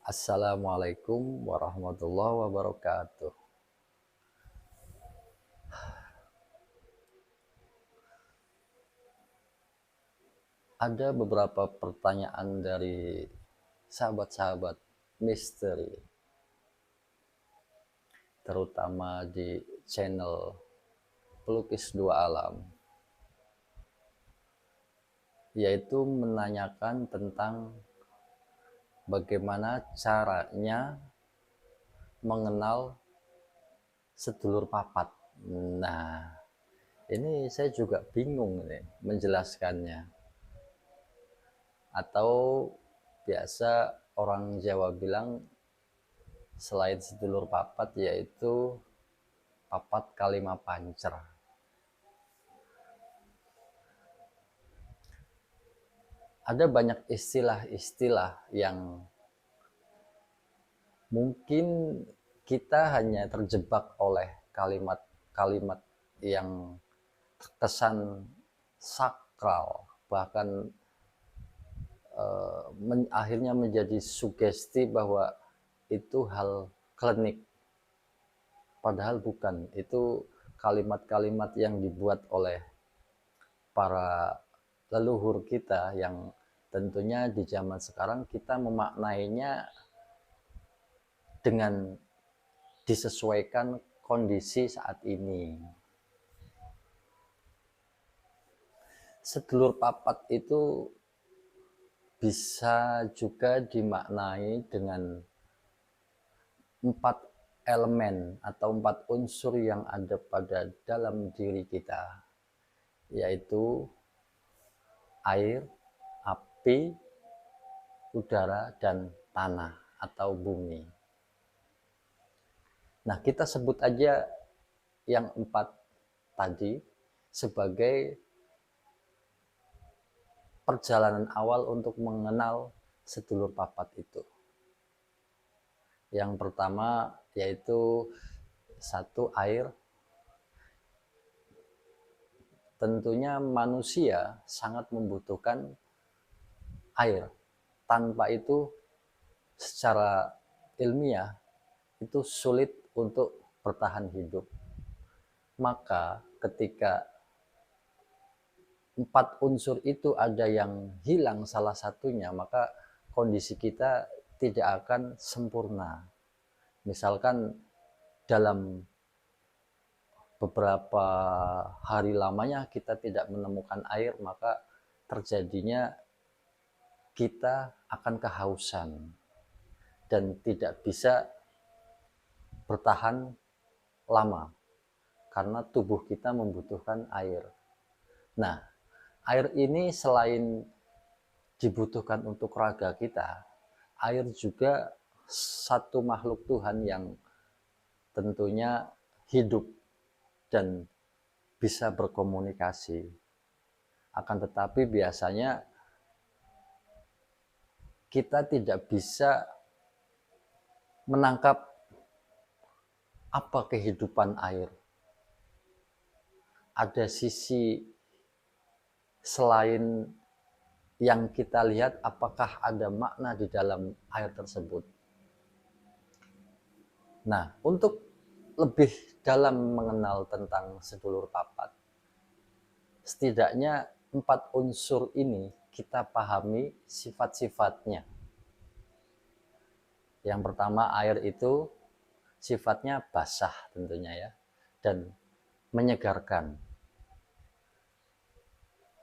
Assalamualaikum warahmatullahi wabarakatuh. Ada beberapa pertanyaan dari sahabat-sahabat misteri, terutama di channel Pelukis Dua Alam, yaitu menanyakan tentang bagaimana caranya mengenal sedulur papat. Nah, ini saya juga bingung nih menjelaskannya. Atau biasa orang Jawa bilang selain sedulur papat yaitu papat kalima pancer. Ada banyak istilah-istilah yang mungkin kita hanya terjebak oleh kalimat-kalimat yang terkesan sakral, bahkan akhirnya menjadi sugesti bahwa itu hal klinik. Padahal bukan, itu kalimat-kalimat yang dibuat oleh para leluhur kita yang tentunya di zaman sekarang kita memaknainya dengan disesuaikan kondisi saat ini. Sedulur papat itu bisa juga dimaknai dengan 4 elemen atau 4 unsur yang ada pada dalam diri kita, yaitu air, api, udara, dan tanah atau bumi. Nah, kita sebut aja yang 4 tadi sebagai perjalanan awal untuk mengenal sedulur papat itu. Yang pertama yaitu 1, air. Tentunya manusia sangat membutuhkan air. Tanpa itu secara ilmiah itu sulit untuk bertahan hidup. Maka ketika 4 unsur itu ada yang hilang salah satunya, maka kondisi kita tidak akan sempurna. Misalkan dalam beberapa hari lamanya kita tidak menemukan air, maka terjadinya kita akan kehausan dan tidak bisa bertahan lama karena tubuh kita membutuhkan air. Nah, air ini selain dibutuhkan untuk raga kita, air juga satu makhluk Tuhan yang tentunya hidup dan bisa berkomunikasi. Akan tetapi biasanya kita tidak bisa menangkap apa kehidupan air. Ada sisi selain yang kita lihat, apakah ada makna di dalam air tersebut. Nah, untuk lebih dalam mengenal tentang sedulur papat, setidaknya 4 unsur ini kita pahami sifat-sifatnya. Yang pertama, air itu sifatnya basah tentunya ya, dan menyegarkan.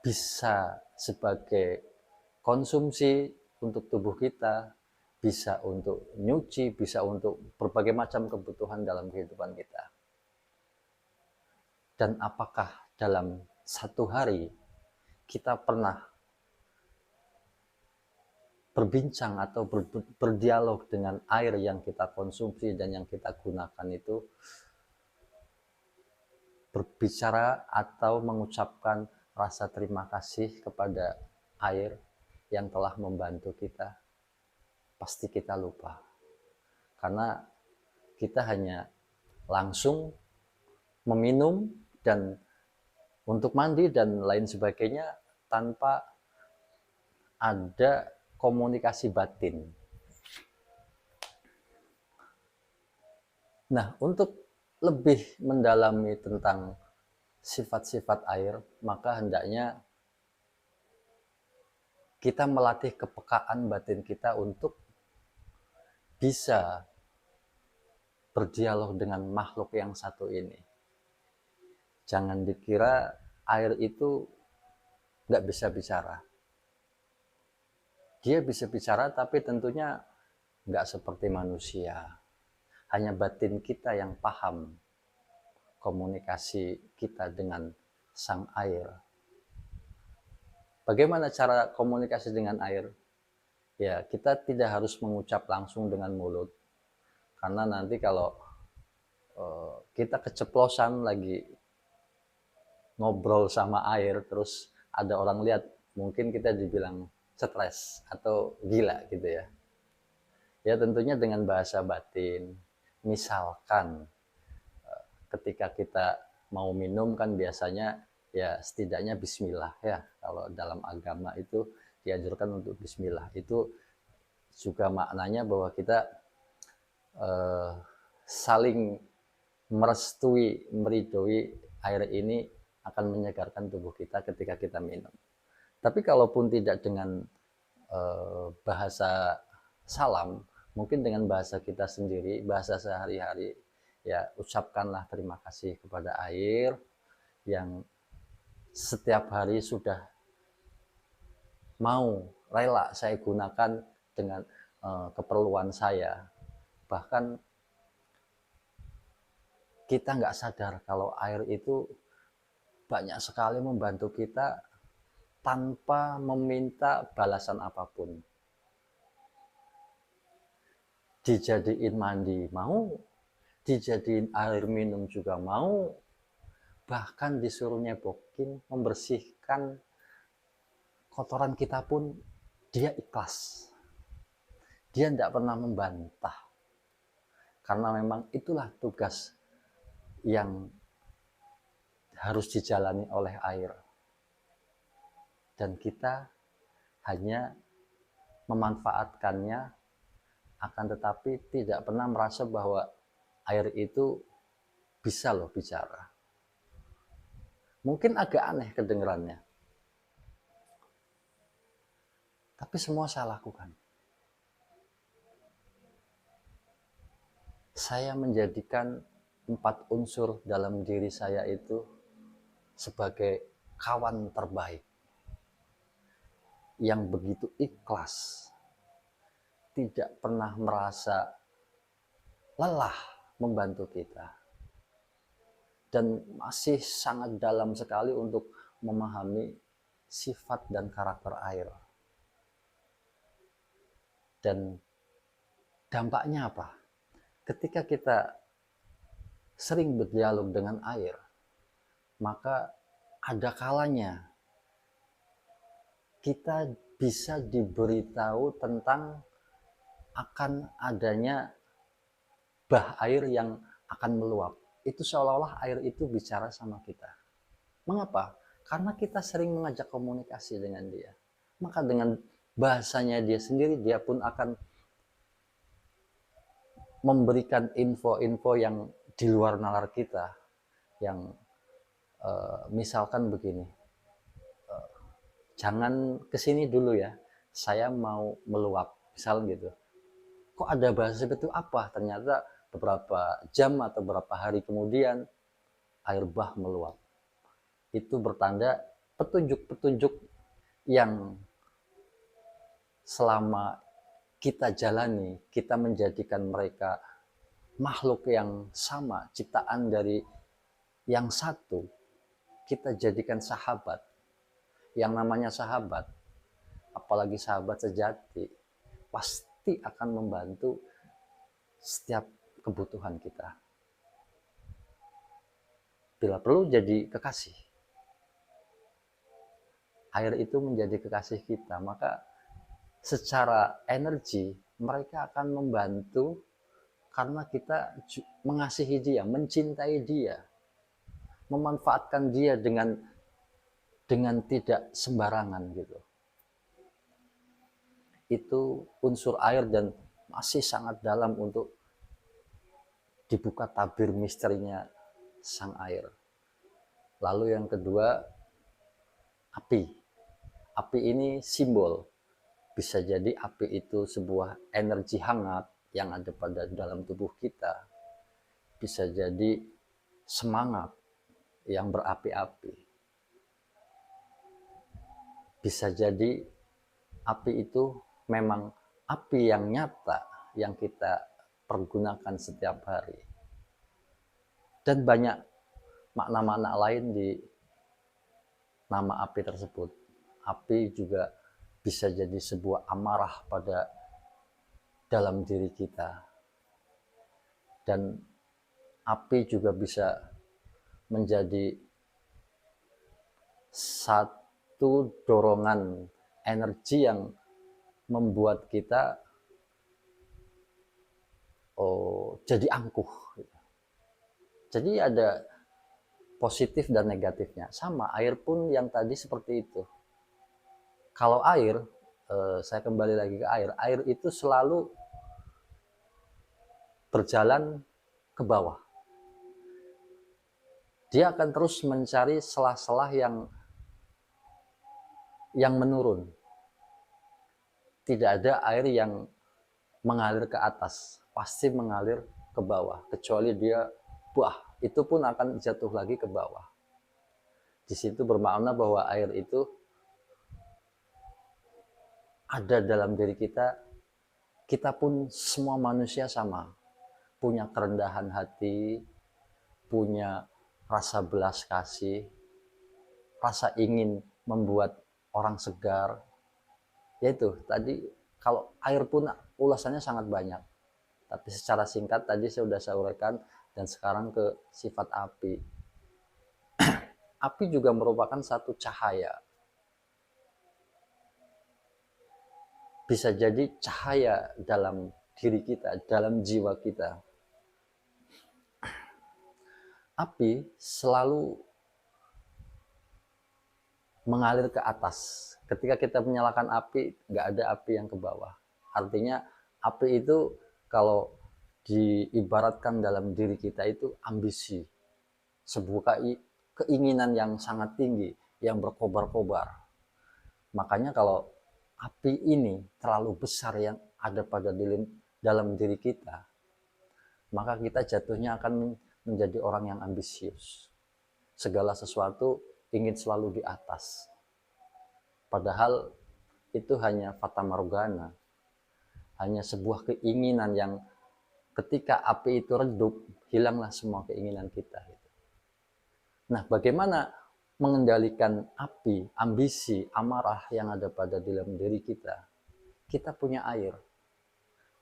Bisa sebagai konsumsi untuk tubuh kita, bisa untuk nyuci, bisa untuk berbagai macam kebutuhan dalam kehidupan kita. Dan apakah dalam satu hari kita pernah berbincang atau berdialog dengan air yang kita konsumsi dan yang kita gunakan itu, berbicara atau mengucapkan rasa terima kasih kepada air yang telah membantu kita? Pasti kita lupa, karena kita hanya langsung meminum dan untuk mandi dan lain sebagainya tanpa ada komunikasi batin. Nah, untuk lebih mendalami tentang sifat-sifat air, maka hendaknya kita melatih kepekaan batin kita untuk bisa berdialog dengan makhluk yang satu ini. Jangan dikira air itu nggak bisa bicara. Dia bisa bicara, tapi tentunya nggak seperti manusia. Hanya batin kita yang paham komunikasi kita dengan sang air. Bagaimana cara komunikasi dengan air? Ya, kita tidak harus mengucap langsung dengan mulut. Karena nanti kalau kita keceplosan lagi ngobrol sama air, terus ada orang lihat, mungkin kita dibilang stres atau gila gitu ya. Ya tentunya dengan bahasa batin. Misalkan ketika kita mau minum kan biasanya ya setidaknya bismillah ya. Kalau dalam agama itu dianjurkan untuk bismillah. Itu juga maknanya bahwa kita eh, saling merestui, meridoi air ini akan menyegarkan tubuh kita ketika kita minum. Tapi kalaupun tidak dengan bahasa salam, mungkin dengan bahasa kita sendiri, bahasa sehari-hari, ya ucapkanlah terima kasih kepada air yang setiap hari sudah mau rela saya gunakan dengan keperluan saya. Bahkan kita nggak sadar kalau air itu banyak sekali membantu kita tanpa meminta balasan apapun. Dijadiin mandi mau, dijadiin air minum juga mau, bahkan disuruh nyebokin, membersihkan kotoran kita pun dia ikhlas. Dia tidak pernah membantah. Karena memang itulah tugas yang harus dijalani oleh air. Dan kita hanya memanfaatkannya, akan tetapi tidak pernah merasa bahwa air itu bisa loh bicara. Mungkin agak aneh kedengerannya, tapi semua saya lakukan. Saya menjadikan 4 unsur dalam diri saya itu sebagai kawan terbaik yang begitu ikhlas, tidak pernah merasa lelah membantu kita, dan masih sangat dalam sekali untuk memahami sifat dan karakter air. Dan dampaknya apa? Ketika kita sering berdialog dengan air, maka ada kalanya kita bisa diberitahu tentang akan adanya bah air yang akan meluap. Itu seolah-olah air itu bicara sama kita. Mengapa? Karena kita sering mengajak komunikasi dengan dia. Maka dengan bahasanya dia sendiri, dia pun akan memberikan info-info yang di luar nalar kita. Yang misalkan begini, jangan kesini dulu ya, saya mau meluap, misal gitu. Kok ada bahasa seperti itu? Apa? Ternyata beberapa jam atau beberapa hari kemudian air bah meluap. Itu bertanda petunjuk-petunjuk yang selama kita jalani, kita menjadikan mereka makhluk yang sama, ciptaan dari yang satu, kita jadikan sahabat. Yang namanya sahabat, apalagi sahabat sejati, pasti akan membantu setiap kebutuhan kita. Bila perlu jadi kekasih. Air itu menjadi kekasih kita, maka secara energi mereka akan membantu karena kita mengasihi dia, mencintai dia, memanfaatkan dia dengan tidak sembarangan gitu. Itu unsur air dan masih sangat dalam untuk dibuka tabir misterinya sang air. Lalu yang kedua, api. Api ini simbol. Bisa jadi api itu sebuah energi hangat yang ada pada dalam tubuh kita. Bisa jadi semangat yang berapi-api. Bisa jadi api itu memang api yang nyata yang kita pergunakan setiap hari. Dan banyak makna-makna lain di nama api tersebut. Api juga bisa jadi sebuah amarah pada dalam diri kita. Dan api juga bisa menjadi satu dorongan energi yang membuat kita jadi angkuh. Jadi ada positif dan negatifnya. Sama, air pun yang tadi seperti itu. Kalau air, saya kembali lagi ke air. Air itu selalu berjalan ke bawah. Dia akan terus mencari celah-celah yang menurun. Tidak ada air yang mengalir ke atas, pasti mengalir ke bawah. Kecuali dia itu pun akan jatuh lagi ke bawah. Di situ bermakna bahwa air itu ada dalam diri kita. Kita pun semua manusia sama, punya kerendahan hati, punya rasa belas kasih, rasa ingin membuat orang segar. Yaitu tadi, kalau air pun ulasannya sangat banyak, tapi secara singkat tadi saya sudah uraikan. Dan sekarang ke sifat api. Api juga merupakan satu cahaya. Bisa jadi cahaya dalam diri kita, dalam jiwa kita. Api selalu mengalir ke atas. Ketika kita menyalakan api, nggak ada api yang ke bawah. Artinya api itu kalau diibaratkan dalam diri kita itu ambisi, sebuah keinginan yang sangat tinggi, yang berkobar-kobar. Makanya kalau api ini terlalu besar yang ada pada dalam diri kita, maka kita jatuhnya akan menjadi orang yang ambisius. Segala sesuatu ingin selalu di atas. Padahal itu hanya fata morgana, hanya sebuah keinginan yang ketika api itu redup, hilanglah semua keinginan kita. Nah, bagaimana mengendalikan api, ambisi, amarah yang ada pada dalam diri kita? Kita punya air.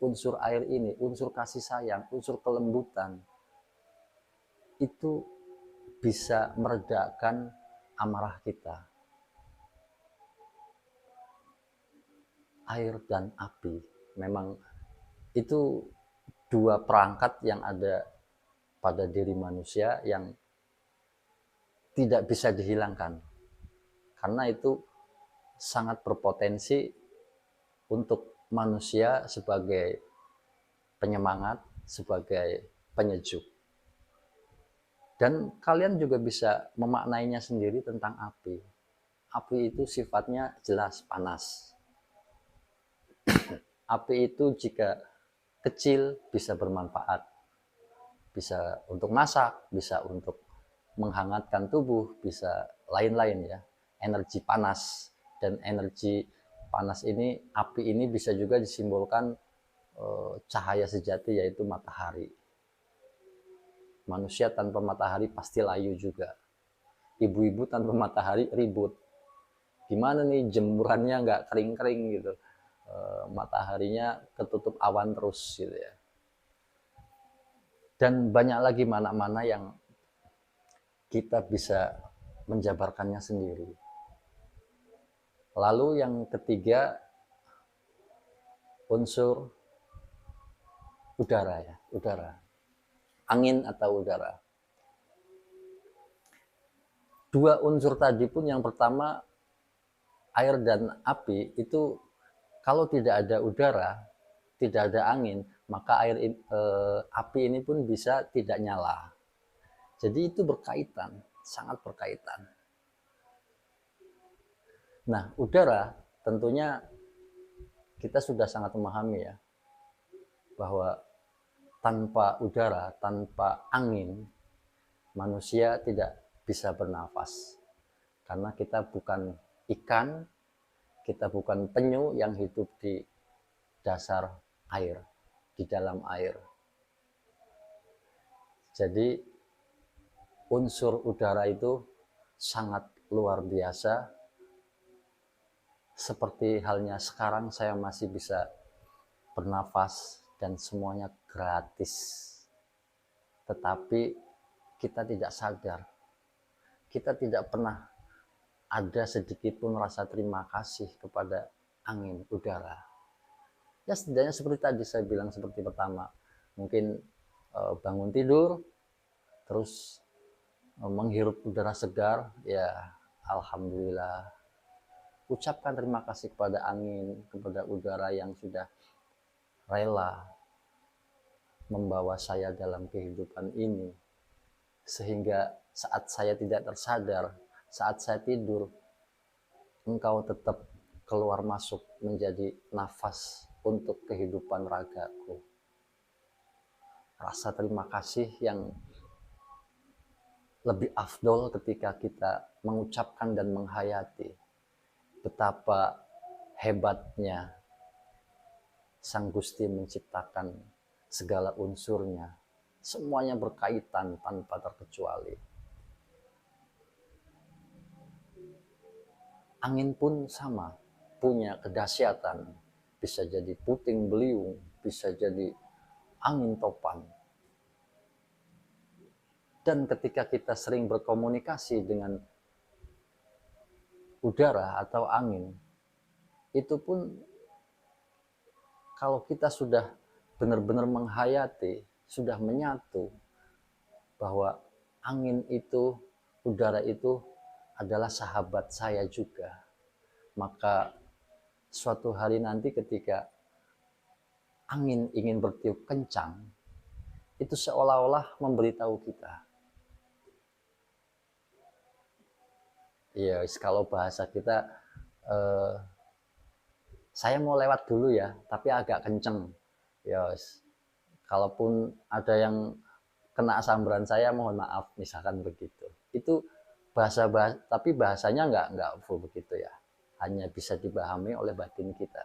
Unsur air ini, unsur kasih sayang, unsur kelembutan, itu bisa meredakan amarah kita. Air dan api, memang itu dua perangkat yang ada pada diri manusia yang tidak bisa dihilangkan, karena itu sangat berpotensi untuk manusia sebagai penyemangat, sebagai penyejuk. Dan kalian juga bisa memaknainya sendiri tentang api. Api itu sifatnya jelas panas. Api itu jika kecil bisa bermanfaat, bisa untuk masak, bisa untuk menghangatkan tubuh, bisa lain-lain ya. Energi panas, dan energi panas ini, api ini bisa juga disimbolkan cahaya sejati, yaitu matahari. Manusia tanpa matahari pasti layu juga. Ibu-ibu tanpa matahari ribut. Gimana nih jemurannya nggak kering-kering gitu, mataharinya ketutup awan terus gitu ya. Dan banyak lagi mana-mana yang kita bisa menjabarkannya sendiri. Lalu yang ketiga, unsur udara ya, udara. Angin atau udara. Dua unsur tadi pun, yang pertama air dan api itu, kalau tidak ada udara, tidak ada angin, maka api ini pun bisa tidak nyala. Jadi itu berkaitan, sangat berkaitan. Nah, udara tentunya kita sudah sangat memahami ya, bahwa tanpa udara, tanpa angin, manusia tidak bisa bernafas. Karena kita bukan ikan, kita bukan penyu yang hidup di dasar air, di dalam air. Jadi unsur udara itu sangat luar biasa. Seperti halnya sekarang saya masih bisa bernafas dan semuanya gratis. Tetapi kita tidak sadar. Kita tidak pernah ada sedikit pun rasa terima kasih kepada angin, udara. Ya setidaknya seperti tadi saya bilang seperti pertama. Mungkin bangun tidur, terus menghirup udara segar, ya alhamdulillah. Ucapkan terima kasih kepada angin, kepada udara yang sudah rela membawa saya dalam kehidupan ini. Sehingga saat saya tidak tersadar, saat saya tidur, engkau tetap keluar masuk menjadi nafas untuk kehidupan ragaku. Rasa terima kasih yang lebih afdol ketika kita mengucapkan dan menghayati betapa hebatnya Sang Gusti menciptakan segala unsurnya. Semuanya berkaitan tanpa terkecuali. Angin pun sama, punya kedahsyatan. Bisa jadi puting beliung, bisa jadi angin topan. Dan ketika kita sering berkomunikasi dengan udara atau angin, itu pun kalau kita sudah benar-benar menghayati, sudah menyatu bahwa angin itu, udara itu adalah sahabat saya juga, maka suatu hari nanti ketika angin ingin bertiup kencang, itu seolah-olah memberitahu kita, ya kalau bahasa kita, saya mau lewat dulu ya, tapi agak kenceng. Ya, kalaupun ada yang kena sambaran saya, mohon maaf, misalkan begitu. Itu tapi bahasanya nggak full begitu ya. Hanya bisa dipahami oleh batin kita.